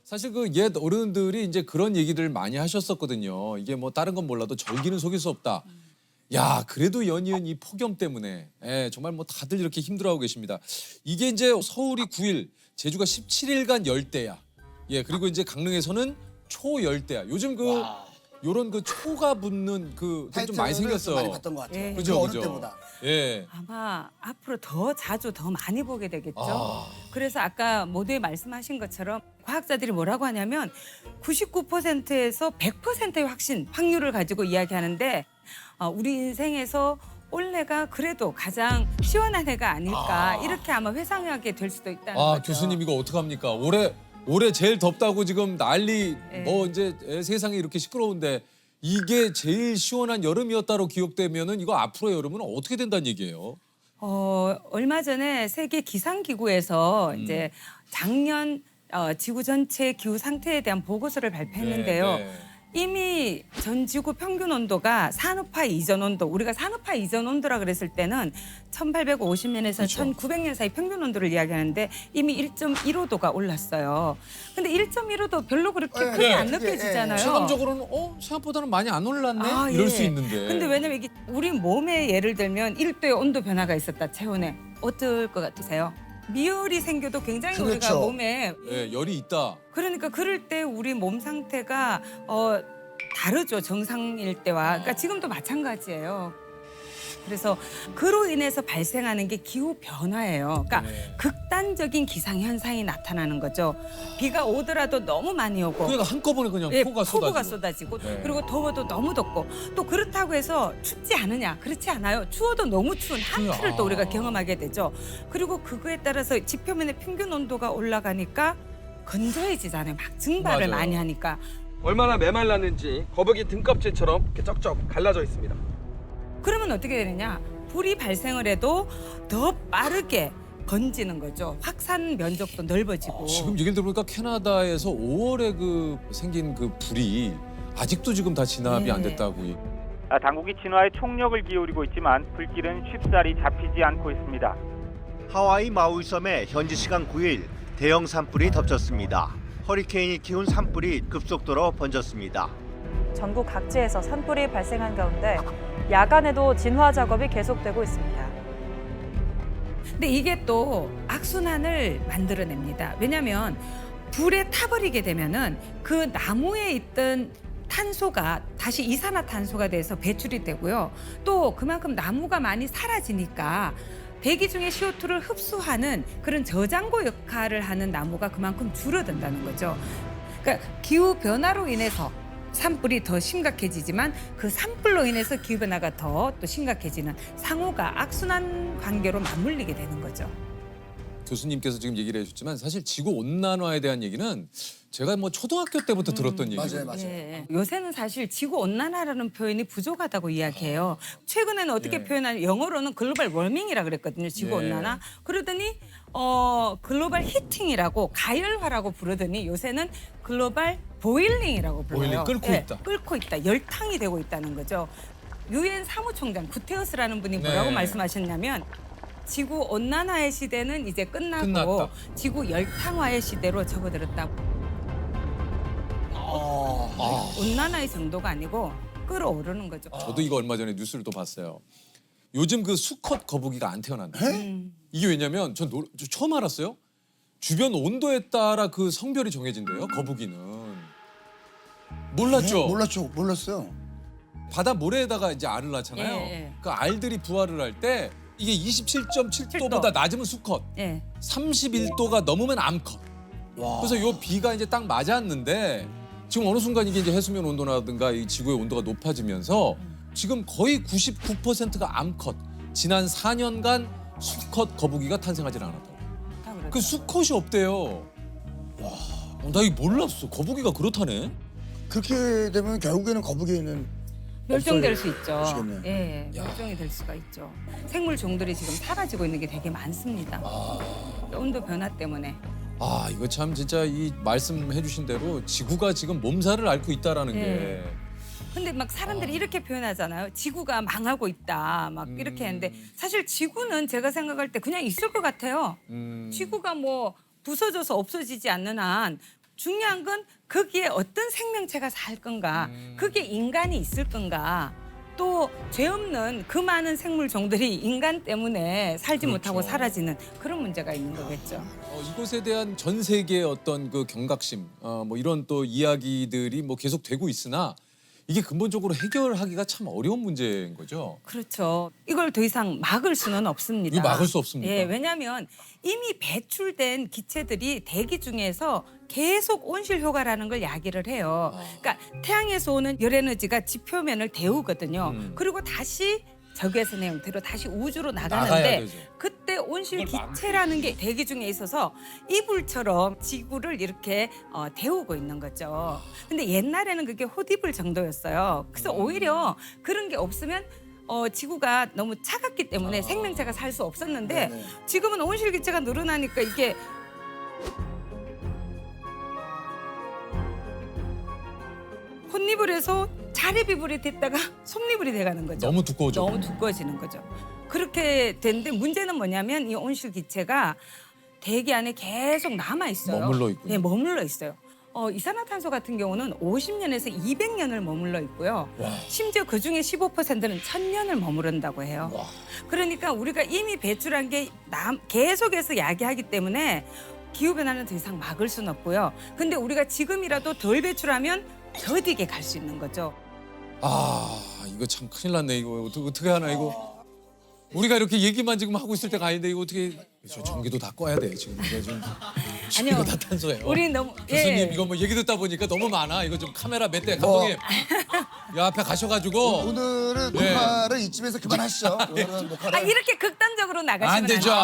사실 그 옛 어른들이 이제 그런 얘기들 많이 하셨었거든요. 이게 뭐 다른 건 몰라도 절기는 속일 수 없다. 야, 그래도 연이은 이 폭염 때문에 정말 뭐 다들 이렇게 힘들어하고 계십니다. 이게 이제 서울이 9일, 제주가 17일간 열대야. 예, 그리고 이제 강릉에서는 초열대야. 요즘 그 요런 그 초가 붙는 그 좀 많이 생겼어요. 많이 봤던 것 같아요. 예. 그죠, 어느 그죠. 때보다. 예. 아마 앞으로 더 자주 더 많이 보게 되겠죠. 아. 그래서 아까 모두에 말씀하신 것처럼 과학자들이 뭐라고 하냐면 99%에서 100%의 확률을 가지고 이야기하는데 우리 인생에서 올해가 그래도 가장 시원한 해가 아닐까 이렇게 아마 회상하게 될 수도 있다는 거죠. 교수님 이거 어떡합니까? 올해 제일 덥다고 지금 난리 네. 뭐 이제 세상이 이렇게 시끄러운데 이게 제일 시원한 여름이었다로 기억되면은 이거 앞으로의 여름은 어떻게 된다는 얘기예요? 얼마 전에 세계 기상기구에서 이제 작년 지구 전체 기후 상태에 대한 보고서를 발표했는데요. 네. 이미 전 지구 평균 온도가 산업화 이전 온도, 우리가 산업화 이전 온도라 그랬을 때는 1850년에서 그렇죠. 1900년 사이 평균 온도를 이야기하는데 이미 1.15도가 올랐어요. 근데 1.15도 별로 그렇게 크게 네, 안 그게, 느껴지잖아요. 체감적으로는 생각보다는 많이 안 올랐네? 아, 이럴 예. 수 있는데. 근데 왜냐면 이게 우리 몸에 예를 들면 1도의 온도 변화가 있었다, 체온에. 어떨 것 같으세요? 미열이 생겨도 굉장히 우리가 그렇죠. 몸에 예, 열이 있다. 그러니까 그럴 때 우리 몸 상태가 다르죠, 정상일 때와. 그러니까 지금도 마찬가지예요. 그래서 그로 인해서 발생하는 게 기후 변화예요. 그러니까 네. 극단적인 기상 현상이 나타나는 거죠. 비가 오더라도 너무 많이 오고 그러니까 한꺼번에 그냥 예, 폭우가 폭우가 쏟아지고. 쏟아지고 네. 그리고 더워도 너무 덥고 또 그렇다고 해서 춥지 않으냐? 그렇지 않아요. 추워도 너무 추운 한파를 또 우리가 경험하게 되죠. 그리고 그거에 따라서 지표면의 평균 온도가 올라가니까 건조해지잖아요. 막 증발을 맞아요. 많이 하니까. 얼마나 메말랐는지 거북이 등껍질처럼 이렇게 쩍쩍 갈라져 있습니다. 그러면 어떻게 되느냐? 불이 발생을 해도 더 빠르게 번지는 거죠. 확산 면적도 넓어지고. 지금 얘기를 들어보니까 캐나다에서 5월에 그 생긴 그 불이 아직도 지금 다 진압이 안 네. 됐다고. 당국이 진화에 총력을 기울이고 있지만 불길은 쉽사리 잡히지 않고 있습니다. 하와이 마우이 섬에 현지 시간 9일 대형 산불이 덮쳤습니다. 허리케인이 키운 산불이 급속도로 번졌습니다. 전국 각지에서 산불이 발생한 가운데 야간에도 진화 작업이 계속되고 있습니다. 근데 이게 또 악순환을 만들어냅니다. 왜냐하면 불에 타버리게 되면은 그 나무에 있던 탄소가 다시 이산화탄소가 돼서 배출이 되고요. 또 그만큼 나무가 많이 사라지니까 대기 중에 CO2를 흡수하는 그런 저장고 역할을 하는 나무가 그만큼 줄어든다는 거죠. 그러니까 기후 변화로 인해서 산불이 더 심각해지지만 그 산불로 인해서 기후 변화가 더 또 심각해지는 상호가 악순환 관계로 맞물리게 되는 거죠. 교수님께서 지금 얘기를 해주셨지만 사실 지구 온난화에 대한 얘기는 제가 뭐 초등학교 때부터 들었던 얘기예요. 맞아요. 예. 요새는 사실 지구 온난화라는 표현이 부족하다고 이야기해요. 최근에는 어떻게 예. 표현하냐? 영어로는 글로벌 워밍이라 그랬거든요. 지구 예. 온난화. 그러더니 글로벌 히팅이라고 가열화라고 부르더니 요새는 글로벌 보일링이라고 불러요. 보일링, 끓고 있다. 끓고 있다. 열탕이 되고 있다는 거죠. 유엔 사무총장 구테우스라는 분이 뭐라고 네. 말씀하셨냐면 지구 온난화의 시대는 이제 끝나고 끝났다. 지구 열탕화의 시대로 접어들었다. 온난화의 정도가 아니고 끓어오르는 거죠. 저도 이거 얼마 전에 뉴스를 또 봤어요. 요즘 그 수컷 거북이가 안 태어난다. 이게 왜냐면 저 처음 알았어요. 주변 온도에 따라 그 성별이 정해진대요. 거북이는. 몰랐죠? 몰랐어요. 바다 모래에다가 이제 알을 낳잖아요. 예. 그 알들이 부화를 할 때 이게 27.7도보다 낮으면 수컷, 예. 31도가 넘으면 암컷. 그래서 요 비가 이제 딱 맞았는데 지금 어느 순간 이게 이제 해수면 온도라든가 이 지구의 온도가 높아지면서 지금 거의 99%가 암컷. 지난 4년간 수컷 거북이가 탄생하지 않았다고. 다 그렇죠. 그 수컷이 없대요. 나 이거 몰랐어. 거북이가 그렇다네. 그렇게 되면 결국에는 거북이는 멸종될 수 있죠. 없어지겠네요. 예, 멸종이 될 수가 있죠. 생물 종들이 지금 사라지고 있는 게 되게 많습니다. 온도 변화 때문에. 이거 참 진짜 이 말씀해 주신 대로 지구가 지금 몸살을 앓고 있다라는 예. 게 근데 막 사람들이 이렇게 표현하잖아요. 지구가 망하고 있다. 막 이렇게 하는데 사실 지구는 제가 생각할 때 그냥 있을 것 같아요. 지구가 뭐 부서져서 없어지지 않는 한 중요한 건 거기에 어떤 생명체가 살 건가, 그게 인간이 있을 건가, 또 죄 없는 그 많은 생물 종들이 인간 때문에 살지 그렇죠. 못하고 사라지는 그런 문제가 있는 거겠죠. 이곳에 대한 전 세계의 어떤 그 경각심, 뭐 이런 또 이야기들이 뭐 계속 되고 있으나 이게 근본적으로 해결하기가 참 어려운 문제인 거죠. 그렇죠. 이걸 더 이상 막을 수는 없습니다. 이거 막을 수 없습니까? 예, 왜냐하면 이미 배출된 기체들이 대기 중에서 계속 온실 효과라는 걸 야기를 해요. 그러니까 태양에서 오는 열 에너지가 지표면을 데우거든요. 그리고 다시 적외선의 형태로 다시 우주로 나가야 나가는데 되죠. 그때 온실 기체라는 게 대기 중에 있어서 이불처럼 지구를 이렇게 데우고 있는 거죠. 근데 옛날에는 그게 헛이불 정도였어요. 그래서 오히려 그런 게 없으면 지구가 너무 차갑기 때문에 생명체가 살 수 없었는데 네네. 지금은 온실 기체가 늘어나니까 이게 콧니불에서 자리비불이 됐다가 솜니불이 돼가는 거죠. 너무 두꺼워져. 너무 두꺼워지는 거죠. 그렇게 되는데 문제는 뭐냐면 이 온실 기체가 대기 안에 계속 남아 있어요. 머물러 있군요. 네, 머물러 있어요. 이산화탄소 같은 경우는 50년에서 200년을 머물러 있고요. 와. 심지어 그 중에 15%는 1000년을 머무른다고 해요. 와. 그러니까 우리가 이미 배출한 게 계속해서 야기하기 때문에 기후 변화는 더 이상 막을 수는 없고요. 근데 우리가 지금이라도 덜 배출하면 더디게 갈 수 있는 거죠. 이거 참 큰일 났네. 이거 어떻게 하나 이거. 우리가 이렇게 얘기만 지금 하고 있을 때가 아닌데 이거 어떻게 저 전기도 다 꺼야 돼 지금 이거 지금 아니요. 이거 다 탄소예요. 우리 너무 교수님 이거 뭐 얘기 듣다 보니까 너무 많아. 이거 좀 카메라 몇 대 감독님 이 앞에 가셔가지고 오늘은 예. 녹화를 이쯤에서 그만하시죠. 오늘은 녹화를 이렇게 극단적으로 나가시면 안 되죠. 돼요.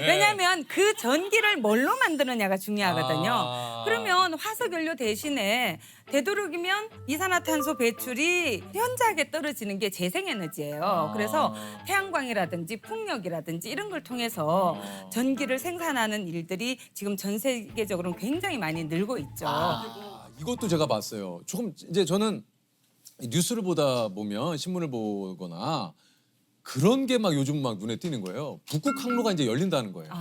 예. 왜냐하면 그 전기를 뭘로 만드느냐가 중요하거든요. 아. 그러면 화석연료 대신에 되도록이면 이산화탄소 배출이 현저하게 떨어지는 게 재생에너지예요. 그래서 태양광이라든지 풍력이라든지 이런 걸 통해서 전기를 생산하는 일들이 지금 전 세계적으로 굉장히 많이 늘고 있죠. 이것도 제가 봤어요. 조금 이제 저는 뉴스를 보다 보면 신문을 보거나 그런 게 막 요즘 막 눈에 띄는 거예요. 북극 항로가 이제 열린다는 거예요.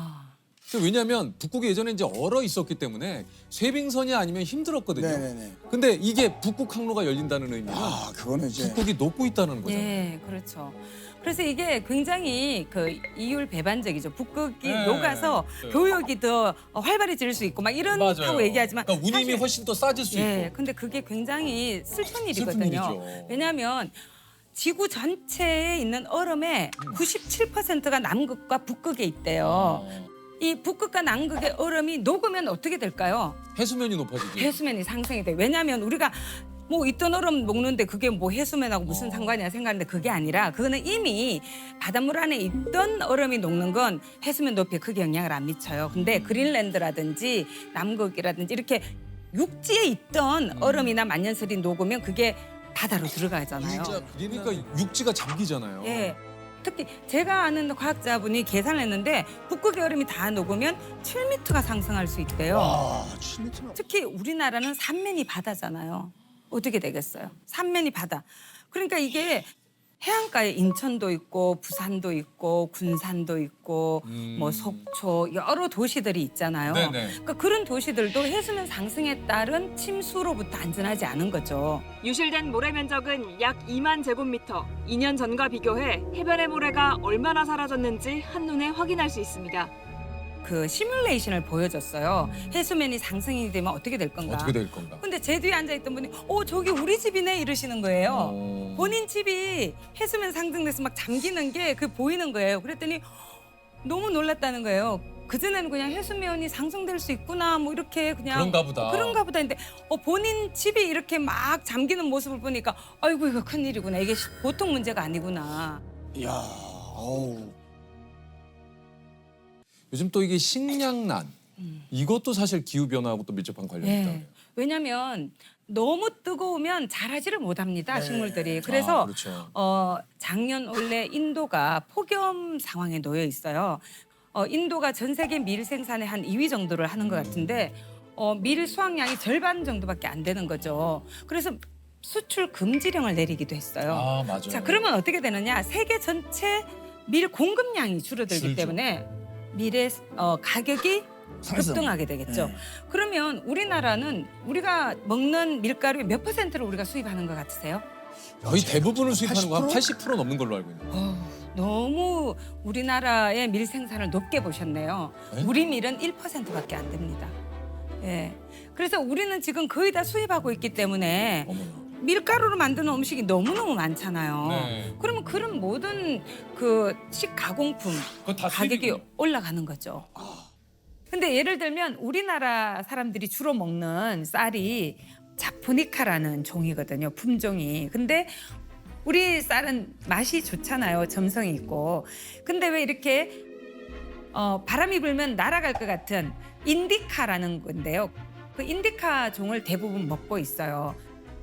왜냐하면 북극이 예전에 이제 얼어 있었기 때문에 쇠빙선이 아니면 힘들었거든요. 네네네. 근데 이게 북극 항로가 열린다는 의미는 그거는 이제 북극이 녹고 있다는 거잖아요. 예, 그렇죠. 그래서 이게 굉장히 그 이율 배반적이죠. 북극이 네. 녹아서 네. 교역이 더 활발해질 수 있고 막 이런다고 얘기하지만 그러니까 운임이 사실- 훨씬 더 싸질 수 예, 있고. 근데 그게 굉장히 슬픈 일이거든요. 일이죠. 왜냐하면 지구 전체에 있는 얼음의 97%가 남극과 북극에 있대요. 이 북극과 남극의 얼음이 녹으면 어떻게 될까요? 해수면이 높아지지. 해수면이 상승이 돼. 왜냐하면 우리가 뭐 있던 얼음 녹는데 그게 뭐 해수면하고 무슨 상관이야 생각하는데 그게 아니라 그거는 이미 바닷물 안에 있던 얼음이 녹는 건 해수면 높이에 크게 영향을 안 미쳐요. 근데 그린랜드라든지 남극이라든지 이렇게 육지에 있던 얼음이나 만년설이 녹으면 그게 바다로 들어가잖아요. 진짜 그러니까 육지가 잠기잖아요. 예. 특히 제가 아는 과학자분이 계산을 했는데 북극의 얼음이 다 녹으면 7m가 상승할 수 있대요. 아, 7m. 특히 우리나라는 삼면이 바다잖아요. 어떻게 되겠어요? 삼면이 바다. 그러니까 이게 해안가에 인천도 있고 부산도 있고 군산도 있고 뭐 속초 여러 도시들이 있잖아요. 네네. 그러니까 그런 도시들도 해수면 상승에 따른 침수로부터 안전하지 않은 거죠. 유실된 모래 면적은 약 2만 제곱미터. 2년 전과 비교해 해변의 모래가 얼마나 사라졌는지 한눈에 확인할 수 있습니다. 그 시뮬레이션을 보여줬어요. 해수면이 상승이 되면 어떻게 될 건가. 어떻게 될 건가? 근데 제 뒤에 앉아있던 분이 저기 우리 집이네 이러시는 거예요. 본인 집이 해수면 상승돼서 막 잠기는 게 그 보이는 거예요. 그랬더니 너무 놀랐다는 거예요. 그전에는 그냥 해수면이 상승될 수 있구나 뭐 이렇게 그냥 그런가 보다 했는데 본인 집이 이렇게 막 잠기는 모습을 보니까 아이고 이거 큰일이구나. 이게 보통 문제가 아니구나. 이야, 어우. 요즘 또 이게 식량난 이것도 사실 기후 변화하고 또 밀접한 관련이 있다. 네. 왜냐하면 너무 뜨거우면 자라지를 못합니다. 네. 식물들이. 그래서 그렇죠. 작년 원래 인도가 폭염 상황에 놓여 있어요. 인도가 전 세계 밀 생산의 한 2위 정도를 하는 것 같은데 밀 수확량이 절반 정도밖에 안 되는 거죠. 그래서 수출 금지령을 내리기도 했어요. 맞아요. 자, 그러면 어떻게 되느냐? 세계 전체 밀 공급량이 줄어들기 줄죠. 때문에 밀의 가격이 급등하게 되겠죠. 네. 그러면 우리나라는 우리가 먹는 밀가루의 몇 퍼센트를 우리가 수입하는 것 같으세요? 거의 대부분을 수입하는 거 한 80% 넘는 걸로 알고 있는데. 너무 우리나라의 밀 생산을 높게 보셨네요. 네? 우리 밀은 1%밖에 안 됩니다. 예. 그래서 우리는 지금 거의 다 수입하고 있기 때문에 어머나. 밀가루로 만드는 음식이 너무너무 많잖아요. 네. 그러면 그런 모든 그 식가공품 그건 다 가격이 수입이군요. 올라가는 거죠. 근데 예를 들면 우리나라 사람들이 주로 먹는 쌀이 자포니카라는 종이거든요. 품종이. 근데 우리 쌀은 맛이 좋잖아요. 점성이 있고. 근데 왜 이렇게 바람이 불면 날아갈 것 같은 인디카라는 건데요. 그 인디카 종을 대부분 먹고 있어요.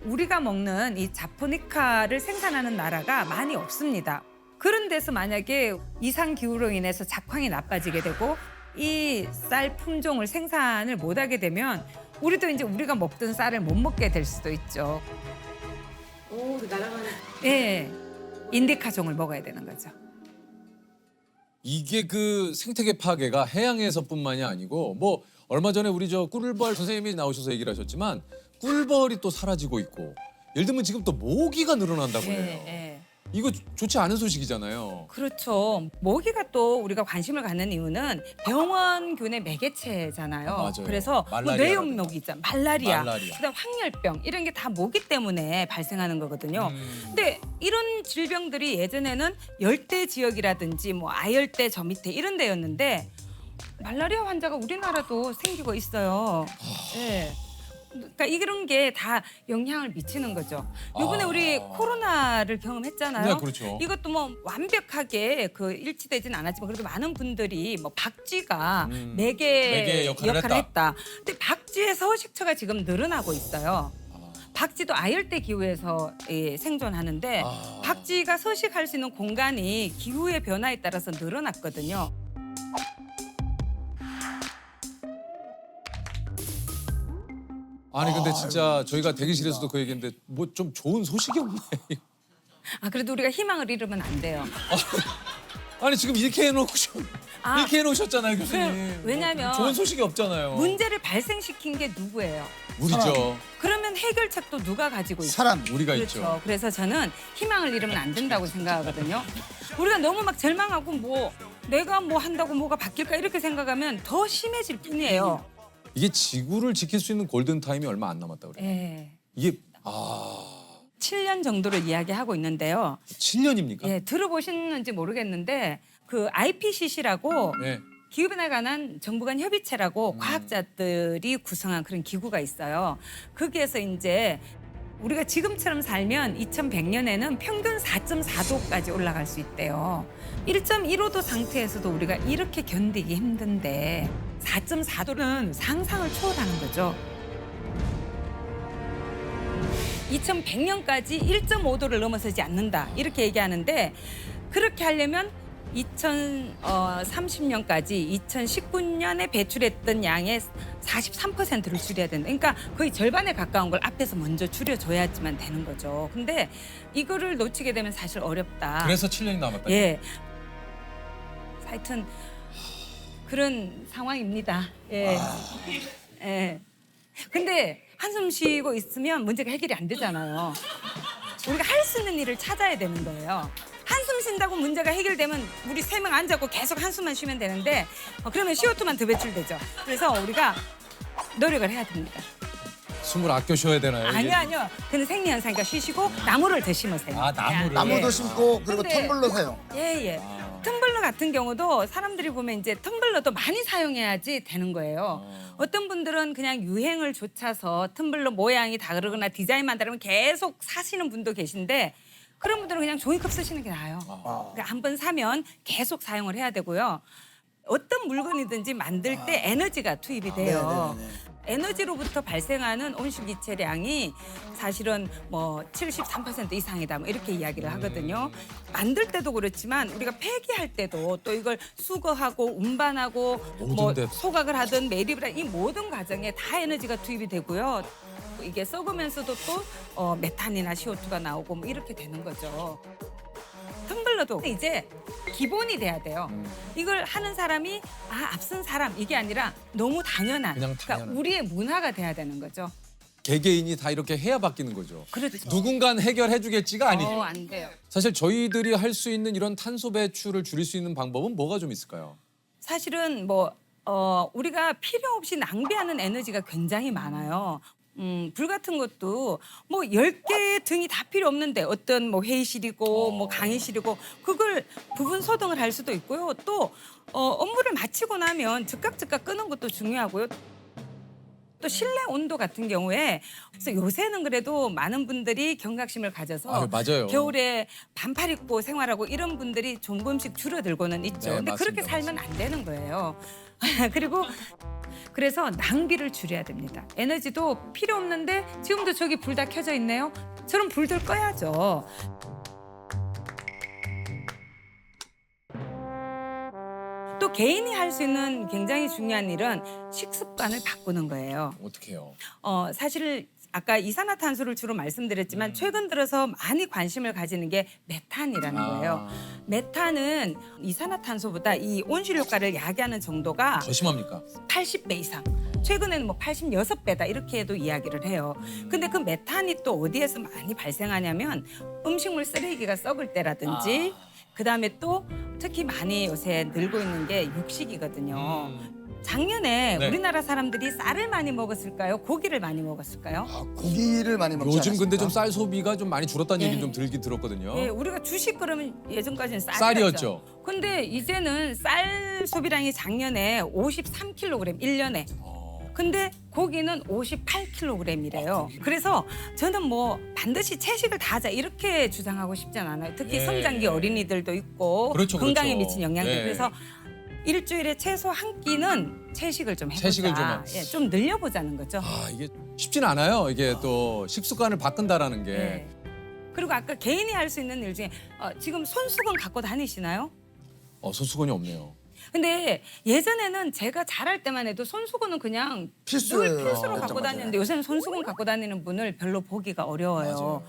우리가 먹는 이 자포니카를 생산하는 나라가 많이 없습니다. 그런 데서 만약에 이상 기후로 인해서 작황이 나빠지게 되고 이 쌀 품종을 생산을 못하게 되면 우리도 이제 우리가 먹던 쌀을 못 먹게 될 수도 있죠. 오, 날아가는. 네, 인디카 종을 먹어야 되는 거죠. 이게 그 생태계 파괴가 해양에서뿐만이 아니고 뭐 얼마 전에 우리 저 꿀벌 선생님이 나오셔서 얘기를 하셨지만 꿀벌이 또 사라지고 있고 예를 들면 지금 또 모기가 늘어난다고 해요. 네. 이거 좋지 않은 소식이잖아요. 그렇죠. 모기가 또 우리가 관심을 갖는 이유는 병원균의 매개체잖아요. 맞아요. 그래서 뭐 말라리아라든가. 뇌염모기 있잖아, 말라리아, 말라리아. 그다음 황열병 이런 게 다 모기 때문에 발생하는 거거든요. 근데 이런 질병들이 예전에는 열대 지역이라든지 뭐 아열대 저 밑에 이런 데였는데 말라리아 환자가 우리나라도 생기고 있어요. 네. 그러니까 이런 게 다 영향을 미치는 거죠. 요번에 우리 코로나를 경험했잖아요. 네, 그렇죠. 이것도 뭐 완벽하게 그 일치되진 않았지만 그래도 많은 분들이 뭐 박쥐가 매개 역할을 했다. 근데 박쥐의 서식처가 지금 늘어나고 있어요. 박쥐도 아열대 기후에서 생존하는데 박쥐가 서식할 수 있는 공간이 기후의 변화에 따라서 늘어났거든요. 아니 근데 진짜 저희가 대기실에서도 그 얘기했는데 뭐 좀 좋은 소식이 없나요? 아 그래도 우리가 희망을 잃으면 안 돼요. 아니 지금 이렇게 이렇게 해놓으셨잖아요 그, 교수님. 왜냐면 좋은 소식이 없잖아요. 문제를 발생시킨 게 누구예요? 우리죠. 그러면 해결책도 누가 가지고 있어요? 사람. 우리가 그렇죠. 있죠. 그래서 저는 희망을 잃으면 안 된다고 생각하거든요. 우리가 너무 막 절망하고 뭐 내가 뭐 한다고 뭐가 바뀔까 이렇게 생각하면 더 심해질 뿐이에요. 이게 지구를 지킬 수 있는 골든 타임이 얼마 안 남았다 그래요. 예. 이게 7년 정도를 이야기하고 있는데요. 7년입니까? 예, 들어보셨는지 모르겠는데 그 IPCC라고 네. 기후변화에 관한 정부 간 협의체라고 과학자들이 구성한 그런 기구가 있어요. 거기에서 이제 우리가 지금처럼 살면 2100년에는 평균 4.4도까지 올라갈 수 있대요. 1.15도 상태에서도 우리가 이렇게 견디기 힘든데 4.4도는 상상을 초월하는 거죠. 2100년까지 1.5도를 넘어서지 않는다 이렇게 얘기하는데 그렇게 하려면 2030년까지 2019년에 배출했던 양의 43%를 줄여야 된다. 그러니까 거의 절반에 가까운 걸 앞에서 먼저 줄여줘야지만 되는 거죠. 근데 이거를 놓치게 되면 사실 어렵다. 그래서 7년이 남았다. 예. 하여튼 그런 상황입니다. 예. 예. 근데 한숨 쉬고 있으면 문제가 해결이 안 되잖아요. 우리가 할 수 있는 일을 찾아야 되는 거예요. 한숨 쉰다고 문제가 해결되면 우리 3명 앉아고 계속 한숨만 쉬면 되는데 그러면 CO2만 더 배출되죠. 그래서 우리가 노력을 해야 됩니다. 숨을 아껴 쉬어야 되나요? 이게? 아니요. 그는 생리현상이니까 쉬시고 나무를 더 심으세요. 아, 나무를. 나무도 심고 그리고 근데- 텀블러 사용. 예. 텀블러 같은 경우도 사람들이 보면 이제 텀블러도 많이 사용해야지 되는 거예요. 어떤 분들은 그냥 유행을 좇아서 텀블러 모양이 다르거나 디자인만 다르면 계속 사시는 분도 계신데 그런 분들은 그냥 종이컵 쓰시는 게 나아요. 그러니까 한번 사면 계속 사용을 해야 되고요. 어떤 물건이든지 만들 때 에너지가 투입이 돼요. 네네네. 에너지로부터 발생하는 온실기체량이 사실은 뭐 73% 이상이다 뭐 이렇게 이야기를 하거든요. 만들 때도 그렇지만 우리가 폐기할 때도 또 이걸 수거하고 운반하고 뭐 모든 데. 소각을 하든 매립을 하든 이 모든 과정에 다 에너지가 투입이 되고요. 이게 썩으면서도 또 메탄이나 CO2가 나오고 뭐 이렇게 되는 거죠. 텀블러 서툴러도 이제 기본이 돼야 돼요. 이걸 하는 사람이 앞선 사람 이게 아니라 너무 당연한. 그냥 당연한. 그러니까 우리의 문화가 돼야 되는 거죠. 개개인이 다 이렇게 해야 바뀌는 거죠. 그렇죠. 누군간 해결해주겠지가 아니죠. 안 돼요. 사실 저희들이 할 수 있는 이런 탄소 배출을 줄일 수 있는 방법은 뭐가 좀 있을까요? 사실은 우리가 필요 없이 낭비하는 에너지가 굉장히 많아요. 불 같은 것도 10개의 등이 다 필요 없는데 어떤 회의실이고 강의실이고 그걸 부분 소등을 할 수도 있고요. 또 업무를 마치고 나면 즉각 끄는 것도 중요하고요. 또 실내 온도 같은 경우에 그래서 요새는 그래도 많은 분들이 경각심을 가져서 맞아요. 겨울에 반팔 입고 생활하고 이런 분들이 조금씩 줄어들고는 있죠. 네, 근데 그렇게 맞습니다. 살면 안 되는 거예요. 그리고 그래서 낭비를 줄여야 됩니다. 에너지도 필요 없는데 지금도 저기 불 다 켜져 있네요. 저런 불들 꺼야죠. 또 개인이 할 수 있는 굉장히 중요한 일은 식습관을 바꾸는 거예요. 어떻게 해요? 사실 아까 이산화탄소를 주로 말씀드렸지만 최근 들어서 많이 관심을 가지는 게 메탄이라는 거예요. 메탄은 이산화탄소보다 이 온실 효과를 야기하는 정도가 더 심합니까? 80배 이상. 최근에는 86배다 이렇게도 이야기를 해요. 근데 그 메탄이 또 어디에서 많이 발생하냐면 음식물 쓰레기가 썩을 때라든지 그다음에 또 특히 많이 요새 늘고 있는 게 육식이거든요. 작년에 네. 우리나라 사람들이 쌀을 많이 먹었을까요? 고기를 많이 먹었을까요? 고기를 많이 먹지 요즘 근데 좀 않았습니까? 쌀 소비가 좀 많이 줄었다는 예. 얘기 좀 들긴 들었거든요. 예, 우리가 주식 그러면 예전까지는 쌀이었죠. 근데 이제는 쌀 소비량이 작년에 53kg 1년에. 근데 고기는 58kg이래요. 그래서 저는 반드시 채식을 다 하자 이렇게 주장하고 싶진 않아요. 특히 예. 성장기 어린이들도 있고 그렇죠, 건강에 그렇죠. 미친 영향들. 예. 그래서 일주일에 최소 한 끼는 채식을 좀 해보자. 채식을 좀 좀 늘려보자는 거죠. 이게 쉽진 않아요. 이게 또 식습관을 바꾼다라는 게. 예. 그리고 아까 개인이 할 수 있는 일 중에 지금 손수건 갖고 다니시나요? 손수건이 없네요. 근데 예전에는 제가 자랄 때만 해도 손수건은 그냥 필수예요. 늘 필수로 맞아, 갖고 맞아. 다니는데 요새는 손수건 갖고 다니는 분을 별로 보기가 어려워요. 맞아요.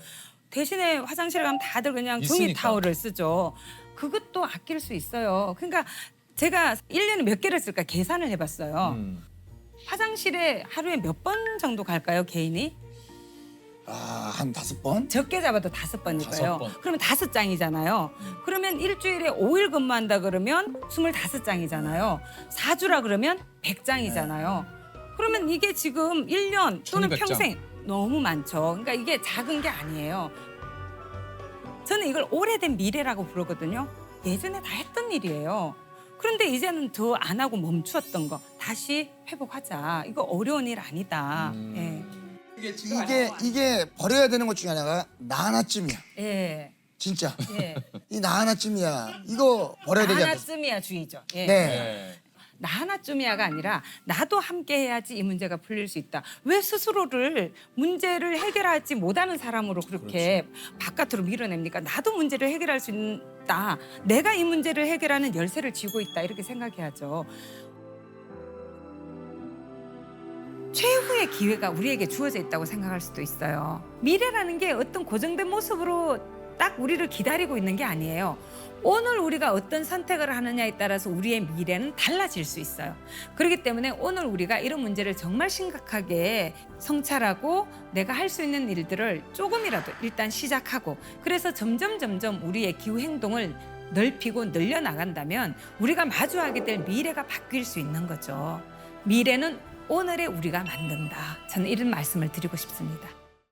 대신에 화장실에 가면 다들 그냥 종이 있으니까. 타월을 쓰죠. 그것도 아낄 수 있어요. 그러니까 제가 1년에 몇 개를 쓸까 계산을 해봤어요. 화장실에 하루에 몇 번 정도 갈까요, 개인이? 한 5번? 적게 잡아도 5번일 거예요. 5번. 그러면 5장이잖아요. 그러면 일주일에 5일 근무한다 그러면 25장이잖아요. 4주라 그러면 100장이잖아요. 그러면 이게 지금 1년 또는 1200 장. 평생 너무 많죠. 그러니까 이게 작은 게 아니에요. 저는 이걸 오래된 미래라고 부르거든요. 예전에 다 했던 일이에요. 그런데 이제는 더 안 하고 멈추었던 거 다시 회복하자. 이거 어려운 일 아니다. 예. 이게 버려야 되는 것 중에 하나가 나 하나쯤이야. 예. 진짜. 예. 이 나 하나쯤이야. 이거 버려야 되지 않겠어? 하나쯤이야 주의죠. 예. 네. 네. 나 하나쯤이야가 아니라 나도 함께 해야지 이 문제가 풀릴 수 있다. 왜 스스로를 문제를 해결하지 못하는 사람으로 그렇게 바깥으로 밀어냅니까? 나도 문제를 해결할 수 있다. 내가 이 문제를 해결하는 열쇠를 쥐고 있다. 이렇게 생각해야죠. 최후의 기회가 우리에게 주어져 있다고 생각할 수도 있어요. 미래라는 게 어떤 고정된 모습으로 딱 우리를 기다리고 있는 게 아니에요. 오늘 우리가 어떤 선택을 하느냐에 따라서 우리의 미래는 달라질 수 있어요. 그렇기 때문에 오늘 우리가 이런 문제를 정말 심각하게 성찰하고 내가 할 수 있는 일들을 조금이라도 일단 시작하고 그래서 점점 우리의 기후 행동을 넓히고 늘려나간다면 우리가 마주하게 될 미래가 바뀔 수 있는 거죠. 미래는 오늘의 우리가 만든다. 저는 이런 말씀을 드리고 싶습니다.